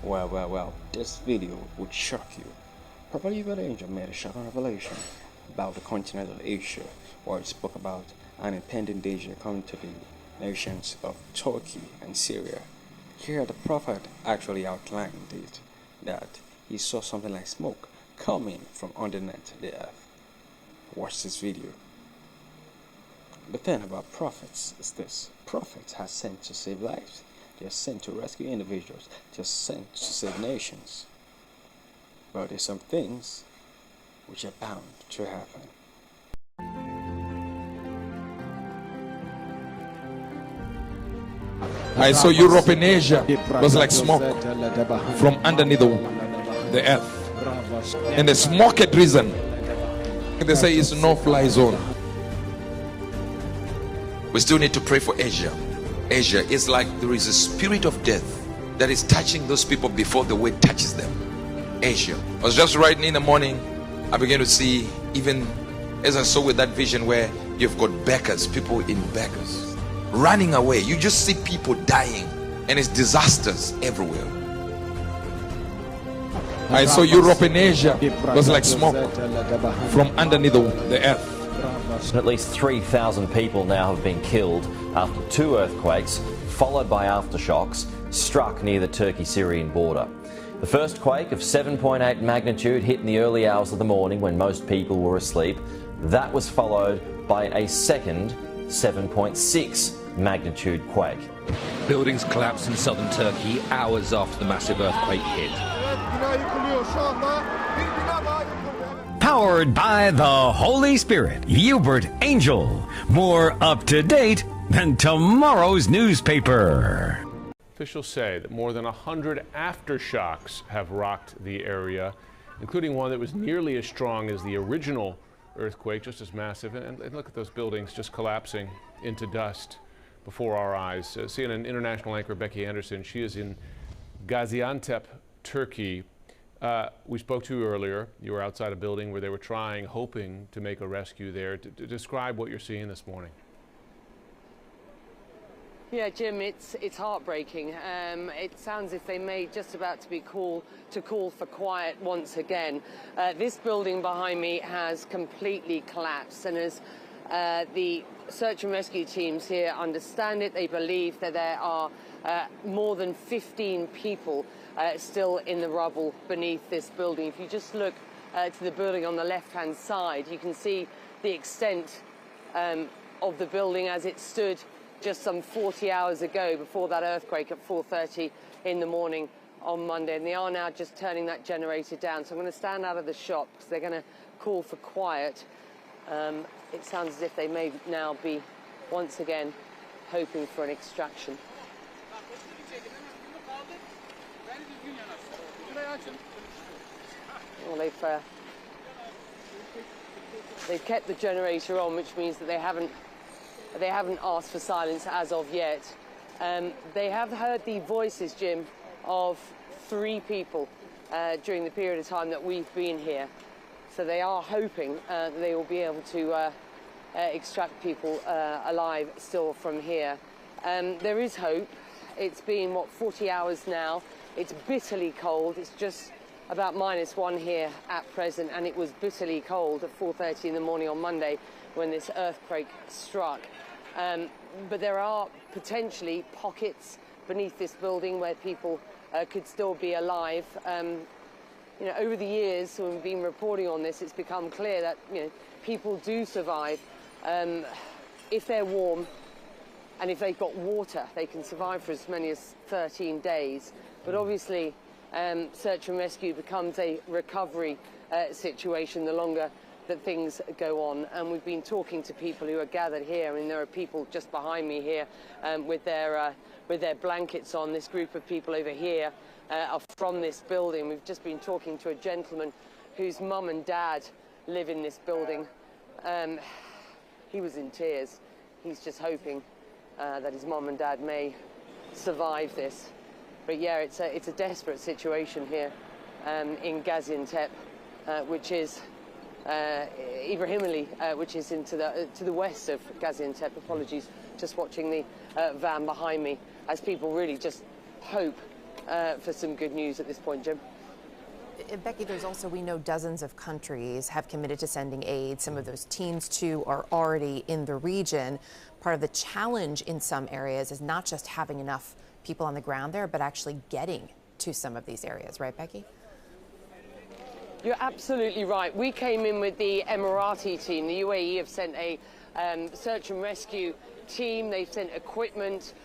Well, this video would shock you. Prophet Uebert Angel made a shocking revelation about the continent of Asia, where it spoke about an impending danger coming to the nations of Turkey and Syria. Here the prophet actually outlined it, that he saw something like smoke coming from underneath the earth. Watch this video. The thing about prophets is this: prophets are sent to save lives. They are sent to rescue individuals. They are sent to save nations. But there's some things which are bound to happen. I saw Europe and Asia was like smoke from underneath the earth. And the smoke had risen. They say it's no-fly zone. We still need to pray for Asia. Asia is like there is a spirit of death that is touching those people before the word touches them. Asia. I was just writing in the morning, I began to see, even as I saw with that vision where you've got beggars, people in beggars, running away. You just see people dying, and it's disasters everywhere. I saw Europe and Asia was like smoke from underneath the earth. At least 3,000 people now have been killed after 2 earthquakes, followed by aftershocks, struck near the Turkey-Syrian border. The first quake of 7.8 magnitude hit in the early hours of the morning when most people were asleep. That was followed by a second 7.6 magnitude quake. Buildings collapsed in southern Turkey hours after the massive earthquake hit. Powered by the Holy Spirit, Uebert Angel. More up to date than tomorrow's newspaper. Officials say that more than 100 aftershocks have rocked the area, including one that was nearly as strong as the original earthquake, just as massive. And look at those buildings just collapsing into dust before our eyes. CNN international anchor Becky Anderson, she is in Gaziantep, Turkey. We spoke to you earlier. You were outside a building where they were hoping to make a rescue there. To describe what you're seeing this morning. Yeah, Jim, it's heartbreaking. It sounds as if they may just about to be call for quiet once again. This building behind me has completely collapsed, and as the search and rescue teams here understand it, they believe that there are more than 15 people still in the rubble beneath this building. If you just look to the building on the left-hand side, you can see the extent of the building as it stood just some 40 hours ago before that earthquake at 4:30 in the morning on Monday. And they are now just turning that generator down. So I'm going to stand out of the shop because they're going to call for quiet. It sounds as if they may now be once again hoping for an extraction. Well, they've kept the generator on, which means that they haven't asked for silence as of yet. They have heard the voices, Jim, of 3 people during the period of time that we've been here. So they are hoping that they will be able to extract people alive still from here. There is hope. It's been, 40 hours now. It's bitterly cold. It's just about -1 here at present, and it was bitterly cold at 4:30 in the morning on Monday when this earthquake struck. But there are potentially pockets beneath this building where people could still be alive. You know, over the years when we've been reporting on this, it's become clear that, you know, people do survive if they're warm and if they've got water. They can survive for as many as 13 days. But obviously, search and rescue becomes a recovery situation the longer that things go on. And we've been talking to people who are gathered here. I mean, there are people just behind me here with their blankets on. This group of people over here are from this building. We've just been talking to a gentleman whose mum and dad live in this building. He was in tears. He's just hoping that his mum and dad may survive this. But yeah, it's a desperate situation here in Gaziantep, which is Ibrahimili, which is to the west of Gaziantep. Apologies, just watching the van behind me as people really just hope for some good news at this point, Jim. Becky, there's also, we know dozens of countries have committed to sending aid. Some of those teams, too, are already in the region. Part of the challenge in some areas is not just having enough people on the ground there, but actually getting to some of these areas. Right, Becky? You're absolutely right. We came in with the Emirati team. The UAE have sent a search and rescue team. They've sent equipment,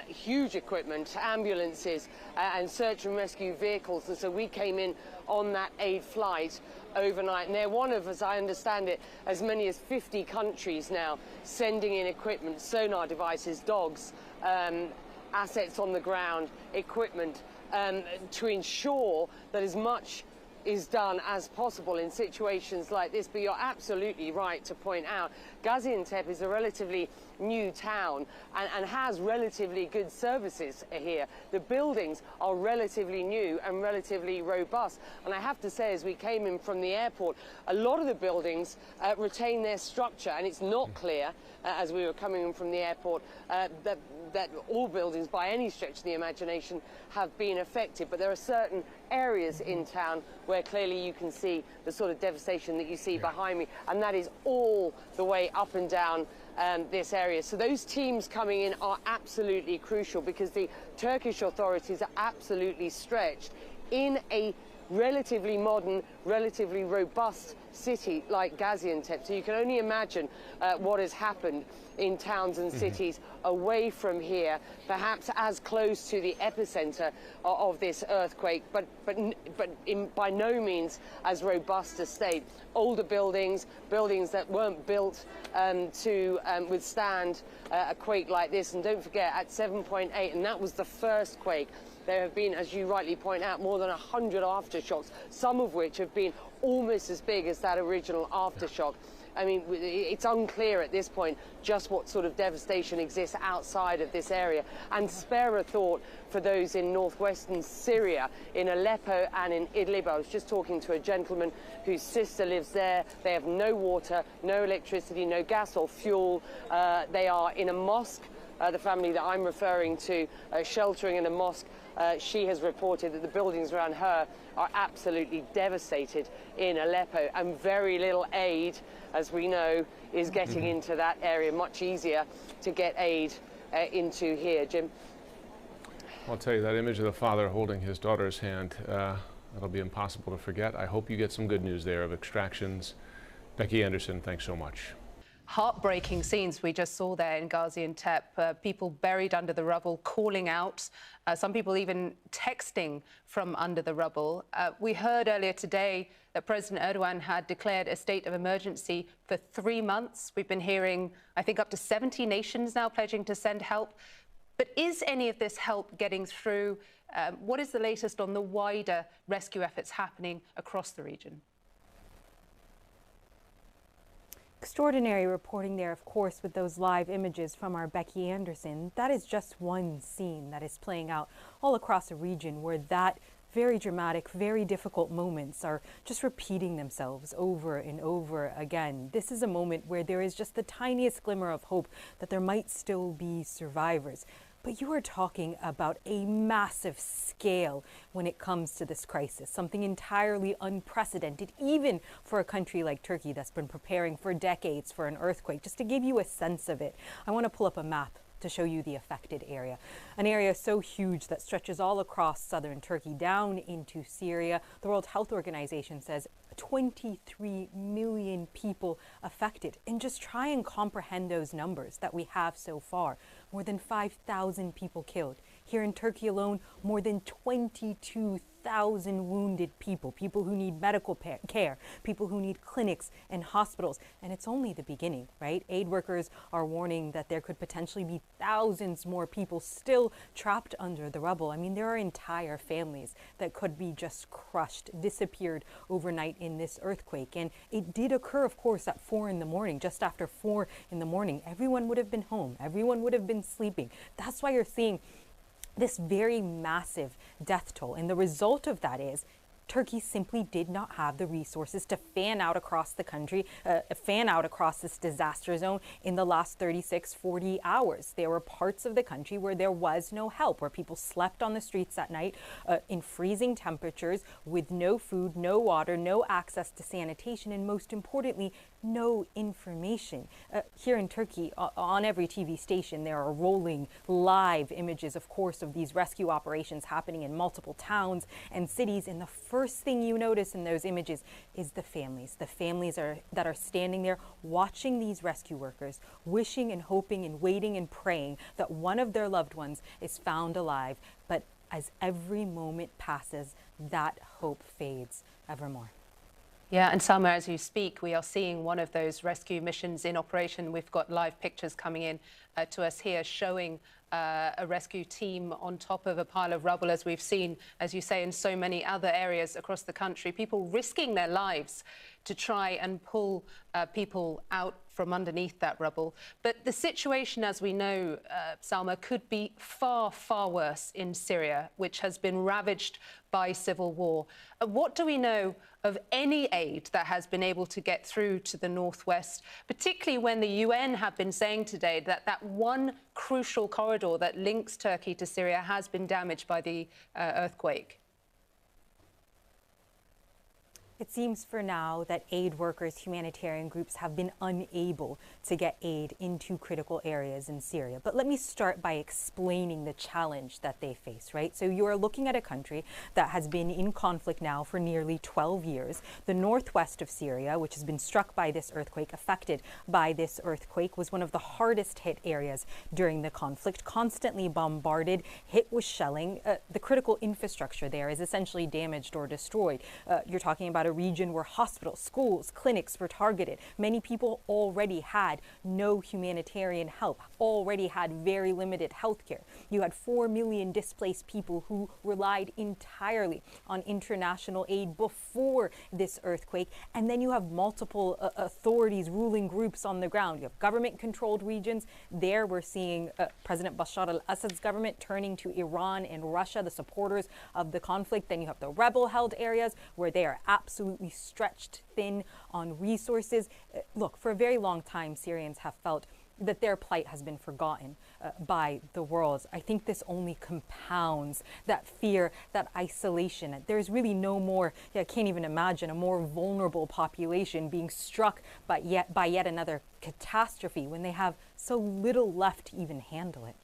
huge equipment, ambulances and search and rescue vehicles. And so we came in on that aid flight overnight. And they're one of, as I understand it, as many as 50 countries now sending in equipment, sonar devices, dogs, assets on the ground, equipment, to ensure that as much is done as possible in situations like this. But you're absolutely right to point out Gaziantep is a relatively new town and has relatively good services here. The buildings are relatively new and relatively robust, and I have to say, as we came in from the airport, a lot of the buildings retain their structure, and it's not clear as we were coming in from the airport that all buildings by any stretch of the imagination have been affected, but there are certain areas in town where clearly you can see the sort of devastation that you see behind me, and that is all the way up and down this area. So those teams coming in are absolutely crucial, because the Turkish authorities are absolutely stretched in a relatively modern, relatively robust city like Gaziantep. So you can only imagine what has happened in towns and cities away from here, perhaps as close to the epicenter of this earthquake, but by no means as robust a state. Older buildings, buildings that weren't built to withstand a quake like this. And don't forget, at 7.8, and that was the first quake, there have been, as you rightly point out, more than 100 aftershocks, some of which have been almost as big as that original aftershock. I mean, it's unclear at this point just what sort of devastation exists outside of this area. And spare a thought for those in northwestern Syria, in Aleppo and in Idlib. I was just talking to a gentleman whose sister lives there. They have no water, no electricity, no gas or fuel. They are in a mosque. The family that I'm referring to, sheltering in a mosque. She has reported that the buildings around her are absolutely devastated in Aleppo, and very little aid, as we know, is getting into that area. Much easier to get aid into here, Jim. I'll tell you, that image of the father holding his daughter's hand, that'll be impossible to forget. I hope you get some good news there of extractions. Becky Anderson, thanks so much. Heartbreaking scenes we just saw there in Gaziantep. People buried under the rubble, calling out. Some people even texting from under the rubble. We heard earlier today that President Erdogan had declared a state of emergency for 3 months. We've been hearing, I think, up to 70 nations now pledging to send help. But is any of this help getting through? What is the latest on the wider rescue efforts happening across the region? Extraordinary reporting there, of course, with those live images from our Becky Anderson. That is just one scene that is playing out all across a region where that very dramatic, very difficult moments are just repeating themselves over and over again. This is a moment where there is just the tiniest glimmer of hope that there might still be survivors. But you are talking about a massive scale when it comes to this crisis, something entirely unprecedented, even for a country like Turkey that's been preparing for decades for an earthquake. Just to give you a sense of it, I want to pull up a map to show you the affected area. An area so huge that stretches all across southern Turkey down into Syria. The World Health Organization says 23 million people affected. And just try and comprehend those numbers that we have so far. More than 5,000 people killed. Here in Turkey alone, more than 22,000 wounded people, people who need medical care, people who need clinics and hospitals. And it's only the beginning, right? Aid workers are warning that there could potentially be thousands more people still trapped under the rubble. I mean, there are entire families that could be just crushed, disappeared overnight in this earthquake. And it did occur, of course, at 4 in the morning, just after 4 in the morning. Everyone would have been home. Everyone would have been sleeping. That's why you're seeing this very massive death toll. And the result of that is Turkey simply did not have the resources to fan out across the country, fan out across this disaster zone in the last 36, 40 hours. There were parts of the country where there was no help, where people slept on the streets at night in freezing temperatures with no food, no water, no access to sanitation, and most importantly, no information. Here in Turkey, on every TV station, there are rolling live images, of course, of these rescue operations happening in multiple towns and cities. And the first thing you notice in those images is the families that are standing there watching these rescue workers, wishing and hoping and waiting and praying that one of their loved ones is found alive. But as every moment passes, that hope fades evermore. Yeah, and Salma, as you speak, we are seeing one of those rescue missions in operation. We've got live pictures coming in to us here showing a rescue team on top of a pile of rubble, as we've seen, as you say, in so many other areas across the country. People risking their lives to try and pull people out from underneath that rubble. But the situation, as we know, Salma, could be far, far worse in Syria, which has been ravaged by civil war. What do we know of any aid that has been able to get through to the northwest, particularly when the UN have been saying today that that one crucial corridor that links Turkey to Syria has been damaged by the earthquake? It seems for now that aid workers, humanitarian groups have been unable to get aid into critical areas in Syria. But let me start by explaining the challenge that they face, right? So you are looking at a country that has been in conflict now for nearly 12 years. The northwest of Syria, which has been struck by this earthquake, affected by this earthquake, was one of the hardest hit areas during the conflict, constantly bombarded, hit with shelling. The critical infrastructure there is essentially damaged or destroyed. You're talking about a region where hospitals, schools, clinics were targeted. Many people already had no humanitarian help, already had very limited health care. You had 4 million displaced people who relied entirely on international aid before this earthquake. And then you have multiple authorities, ruling groups on the ground. You have government-controlled regions. There we're seeing President Bashar al-Assad's government turning to Iran and Russia, the supporters of the conflict. Then you have the rebel-held areas where they are absolutely stretched thin on resources. Look, for a very long time, Syrians have felt that their plight has been forgotten by the world. I think this only compounds that fear, that isolation. There's really no more, I can't even imagine a more vulnerable population being struck by yet another catastrophe when they have so little left to even handle it.